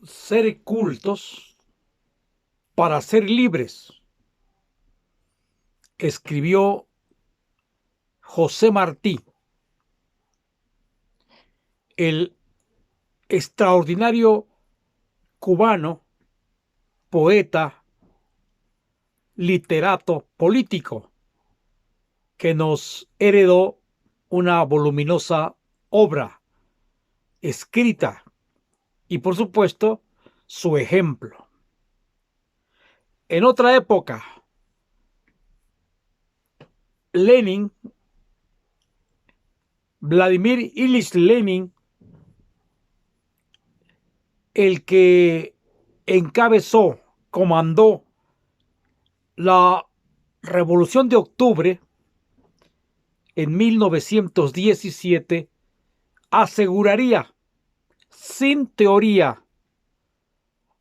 ser cultos para ser libres, escribió José Martí, el extraordinario cubano, poeta, literato, político, que nos heredó una voluminosa obra escrita y, por supuesto, su ejemplo. En otra época, Lenin, Vladimir Ilich Lenin, el que encabezó, comandó la Revolución de Octubre en 1917, aseguraría, sin teoría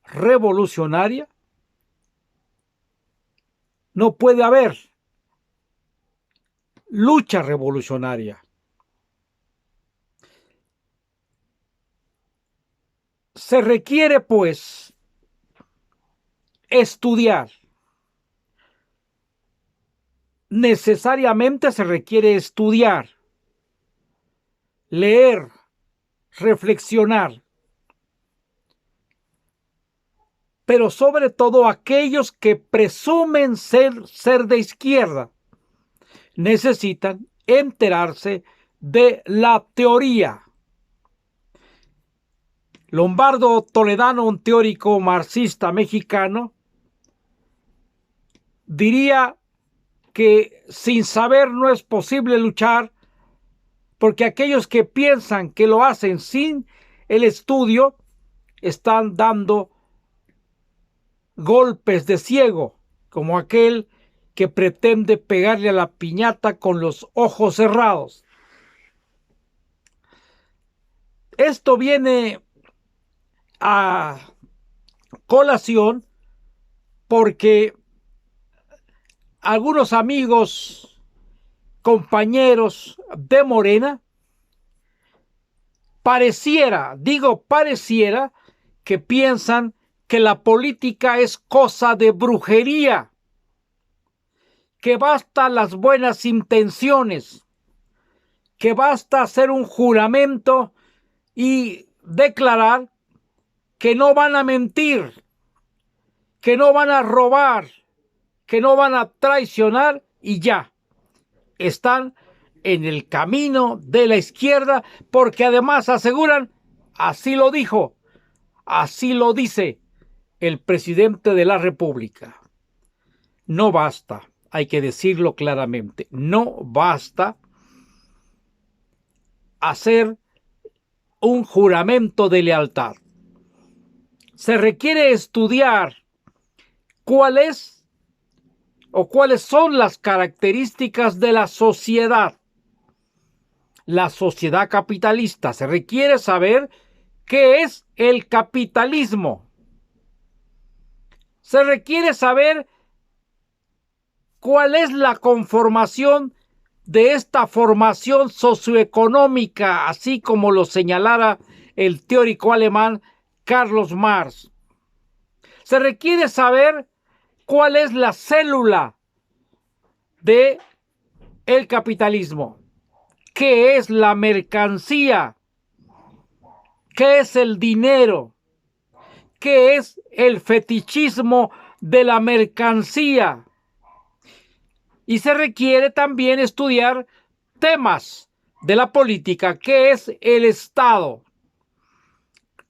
revolucionaria, no puede haber lucha revolucionaria. Se requiere, pues, estudiar. Necesariamente se requiere estudiar, leer, reflexionar, pero sobre todo aquellos que presumen ser de izquierda necesitan enterarse de la teoría. Lombardo Toledano, un teórico marxista mexicano, diría que sin saber no es posible luchar, porque aquellos que piensan que lo hacen sin el estudio están dando golpes de ciego, como aquel que pretende pegarle a la piñata con los ojos cerrados. Esto viene a colación porque algunos amigos, compañeros de Morena, pareciera que piensan que la política es cosa de brujería, que basta las buenas intenciones, que basta hacer un juramento y declarar que no van a mentir, que no van a robar, que no van a traicionar y ya. Están en el camino de la izquierda porque además aseguran, así lo dijo, así lo dice el presidente de la República. No basta, hay que decirlo claramente, no basta hacer un juramento de lealtad. Se requiere estudiar cuál es o cuáles son las características de la sociedad capitalista. Se requiere saber qué es el capitalismo. Se requiere saber cuál es la conformación de esta formación socioeconómica, así como lo señalara el teórico alemán Carlos Marx. Se requiere saber cuál es la célula de el capitalismo, qué es la mercancía, qué es el dinero, qué es el fetichismo de la mercancía. Y se requiere también estudiar temas de la política, qué es el Estado,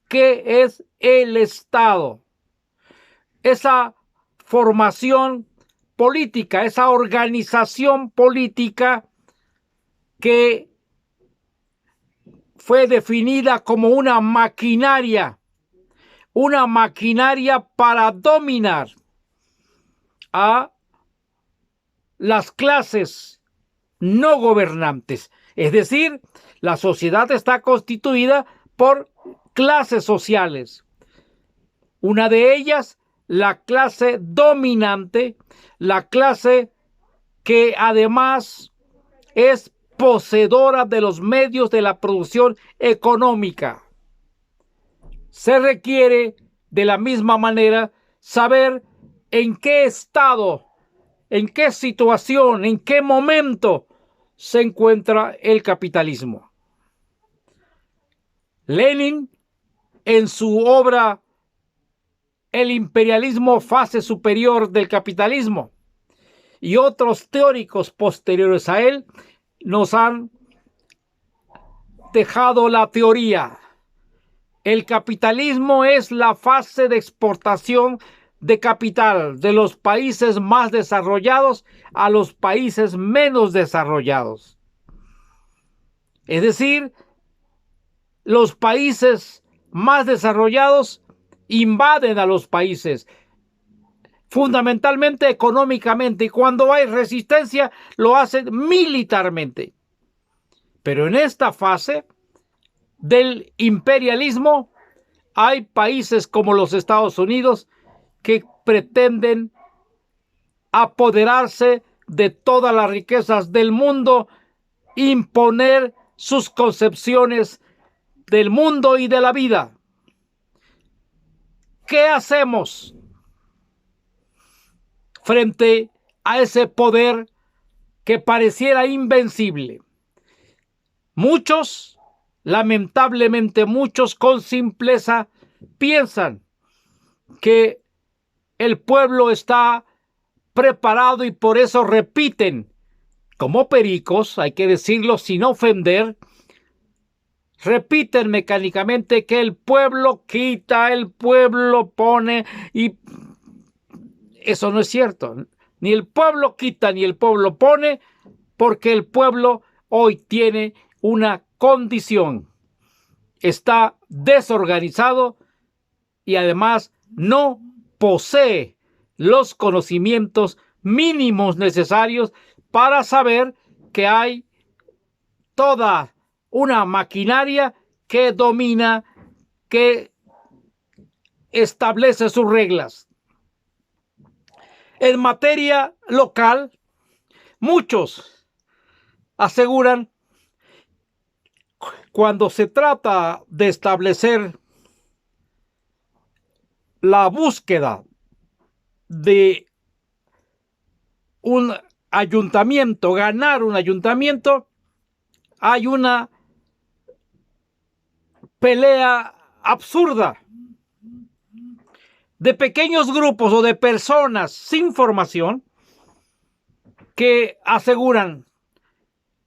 qué es el Estado, esa formación política, esa organización política que fue definida como una maquinaria para dominar a las clases no gobernantes. Es decir, la sociedad está constituida por clases sociales. Una de ellas, la clase dominante, la clase que además es poseedora de los medios de la producción económica. se requiere de la misma manera saber en qué estado, en qué situación, en qué momento se encuentra el capitalismo. Lenin, en su obra El imperialismo, fase superior del capitalismo, y otros teóricos posteriores a él, nos han dejado la teoría. El capitalismo es la fase de exportación de capital de los países más desarrollados a los países menos desarrollados. Es decir, los países más desarrollados invaden a los países, fundamentalmente económicamente, y cuando hay resistencia lo hacen militarmente. Pero en esta fase del imperialismo hay países como los Estados Unidos que pretenden apoderarse de todas las riquezas del mundo, imponer sus concepciones del mundo y de la vida. ¿Qué hacemos frente a ese poder que pareciera invencible? Muchos, lamentablemente muchos, con simpleza piensan que el pueblo está preparado y por eso repiten, como pericos, hay que decirlo sin ofender, repiten mecánicamente que el pueblo quita, el pueblo pone, y eso no es cierto. Ni el pueblo quita ni el pueblo pone, porque el pueblo hoy tiene una condición. Está desorganizado y además no posee los conocimientos mínimos necesarios para saber que hay toda una maquinaria que domina, que establece sus reglas. En materia local, muchos aseguran, cuando se trata de establecer la búsqueda de un ayuntamiento, ganar un ayuntamiento, hay una pelea absurda de pequeños grupos o de personas sin formación que aseguran,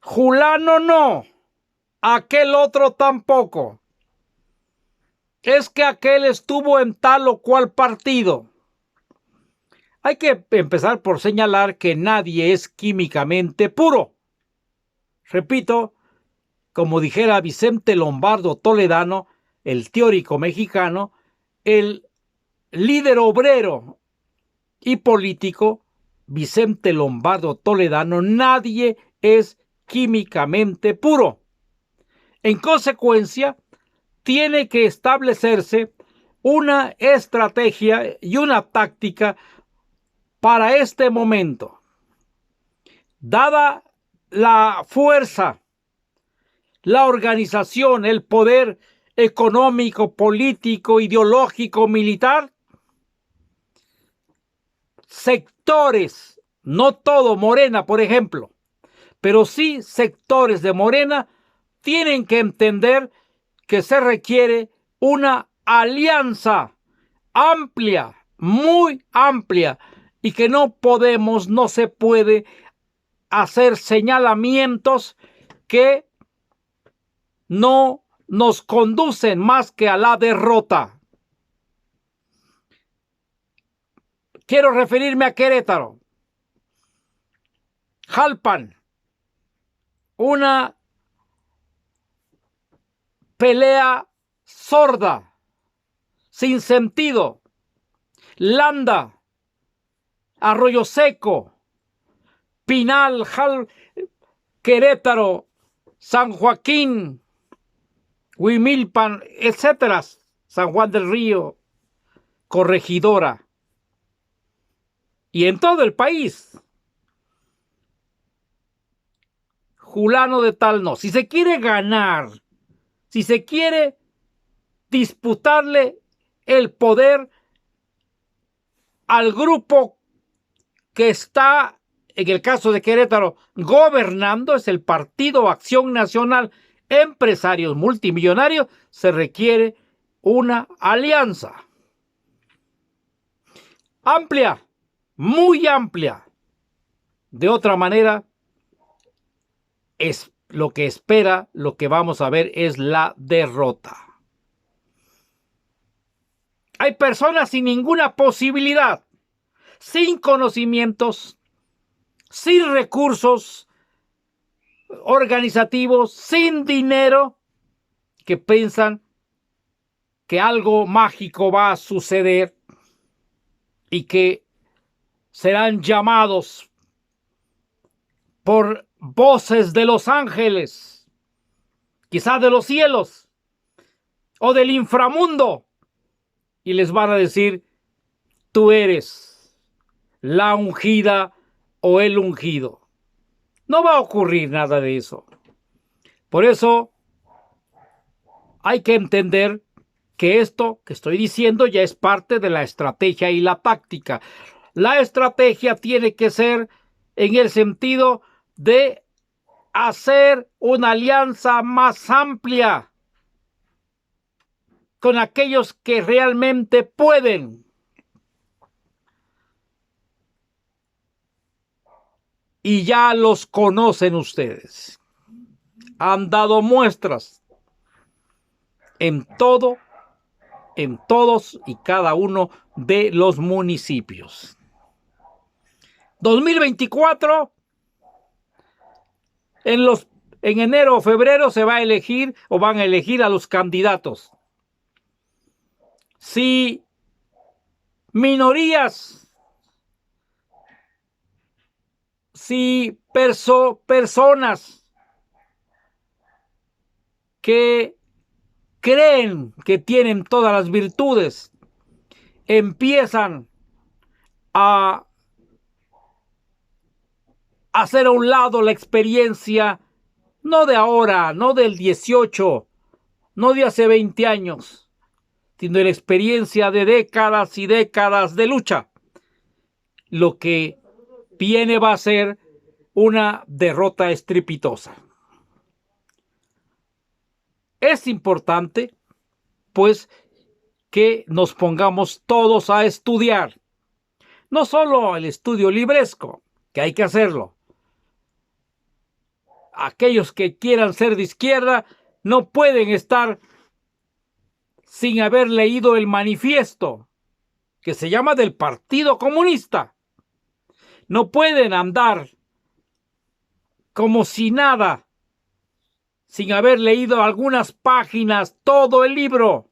Julano no, aquel otro tampoco. Es que aquel estuvo en tal o cual partido. Hay que empezar por señalar que nadie es químicamente puro. Repito, como dijera Vicente Lombardo Toledano, el teórico mexicano, el líder obrero y político Vicente Lombardo Toledano, nadie es químicamente puro. En consecuencia, tiene que establecerse una estrategia y una táctica para este momento. Dada la fuerza, la organización, el poder económico, político, ideológico, militar, sectores, no todo Morena, por ejemplo, pero sí sectores de Morena tienen que entender que se requiere una alianza amplia, muy amplia, y que no se puede hacer señalamientos que no nos conducen más que a la derrota. Quiero referirme a Querétaro. Jalpan, una pelea sorda, sin sentido. Landa, Arroyo Seco, Pinal, Querétaro, San Joaquín, Huimilpan, etcétera, San Juan del Río, Corregidora, y en todo el país. Fulano de tal no. Si se quiere ganar, si se quiere disputarle el poder al grupo que está, en el caso de Querétaro, gobernando, es el Partido Acción Nacional, empresarios multimillonarios, se requiere una alianza amplia, muy amplia. De otra manera, es lo que espera, lo que vamos a ver es la derrota. Hay personas sin ninguna posibilidad, sin conocimientos, sin recursos organizativos, sin dinero, que piensan que algo mágico va a suceder y que serán llamados por voces de los ángeles, quizás de los cielos o del inframundo, y les van a decir: tú eres la ungida o el ungido. No va a ocurrir nada de eso. Por eso hay que entender que esto que estoy diciendo ya es parte de la estrategia y la táctica. La estrategia tiene que ser en el sentido de hacer una alianza más amplia con aquellos que realmente pueden. Y ya los conocen ustedes. Han dado muestras en todos y cada uno de los municipios. 2024, en enero o febrero se va a elegir o van a elegir a los candidatos. Si minorías, si personas que creen que tienen todas las virtudes empiezan a hacer a un lado la experiencia, no de ahora, no del 18, no de hace 20 años, sino la experiencia de décadas y décadas de lucha, lo que viene va a ser una derrota estrepitosa. Es importante, pues, que nos pongamos todos a estudiar. No solo el estudio libresco, que hay que hacerlo. Aquellos que quieran ser de izquierda no pueden estar sin haber leído el manifiesto, que se llama del Partido Comunista. No pueden andar como si nada, sin haber leído algunas páginas, todo el libro,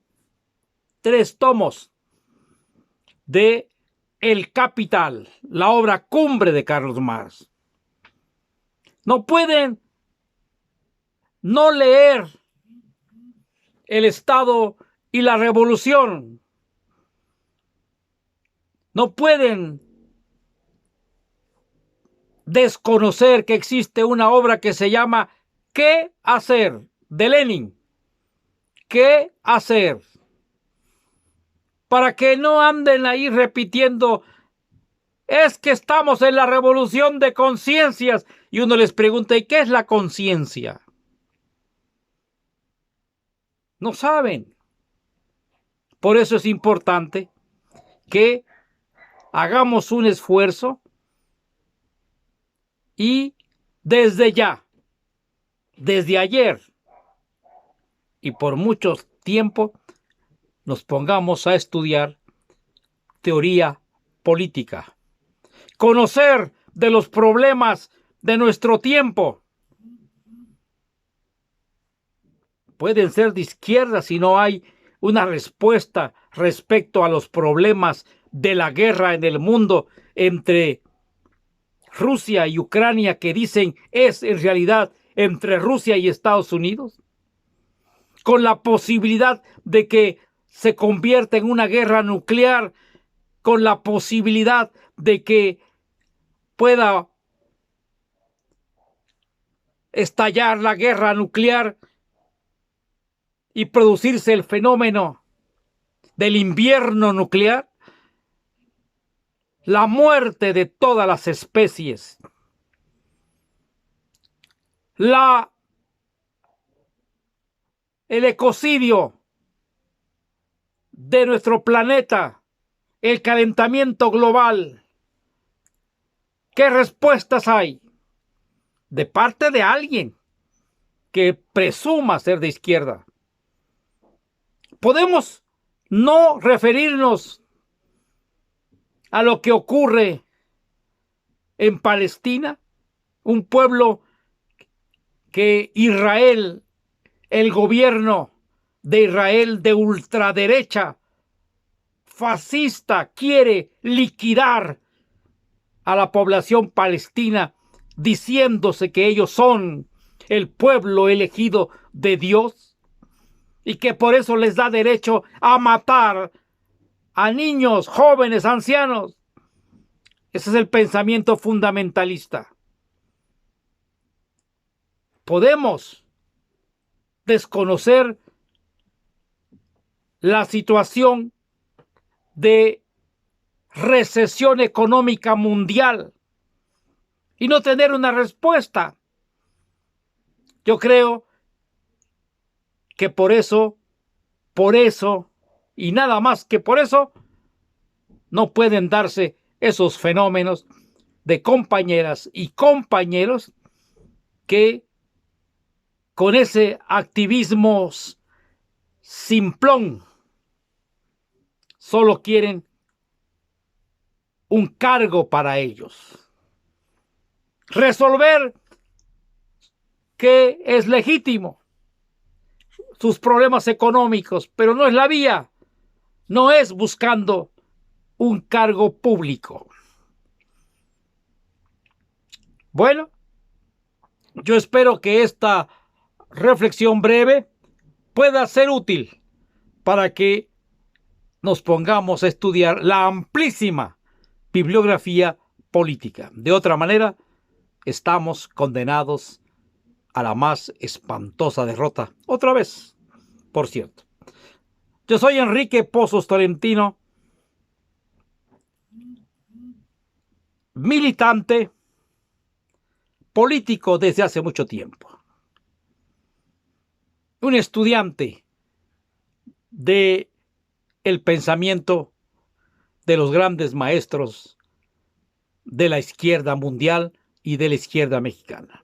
3 tomos de El Capital, la obra cumbre de Carlos Marx. No pueden no leer El Estado y la Revolución. No pueden desconocer que existe una obra que se llama ¿Qué hacer? De Lenin. ¿Qué hacer? Para que no anden ahí repitiendo: es que estamos en la revolución de conciencias. Y uno les pregunta: ¿y qué es la conciencia? No saben. Por eso es importante que hagamos un esfuerzo y desde ya, desde ayer y por mucho tiempo, nos pongamos a estudiar teoría política, conocer de los problemas de nuestro tiempo. Pueden ser de izquierda si no hay una respuesta respecto a los problemas de la guerra en el mundo entre Rusia y Ucrania, que dicen es en realidad entre Rusia y Estados Unidos, con la posibilidad de que se convierta en una guerra nuclear, con la posibilidad de que pueda estallar la guerra nuclear y producirse el fenómeno del invierno nuclear, la muerte de todas las especies, el ecocidio de nuestro planeta, el calentamiento global. ¿Qué respuestas hay de parte de alguien que presuma ser de izquierda? Podemos no referirnos a lo que ocurre en Palestina, un pueblo que Israel, el gobierno de Israel de ultraderecha, fascista, quiere liquidar a la población palestina, diciéndose que ellos son el pueblo elegido de Dios y que por eso les da derecho a matar a niños, jóvenes, ancianos. Ese es el pensamiento fundamentalista. Podemos desconocer la situación de recesión económica mundial y no tener una respuesta. Yo creo que por eso, y nada más que por eso, no pueden darse esos fenómenos de compañeras y compañeros que con ese activismo simplón solo quieren un cargo para ellos. Resolver que es legítimo sus problemas económicos, pero no es la vía, no es buscando un cargo público. Bueno, yo espero que esta reflexión breve pueda ser útil para que nos pongamos a estudiar la amplísima bibliografía política. De otra manera, estamos condenados a la más espantosa derrota. Otra vez, por cierto. Yo soy Enrique Pozos Tolentino, militante político desde hace mucho tiempo. Un estudiante de el pensamiento de los grandes maestros de la izquierda mundial y de la izquierda mexicana.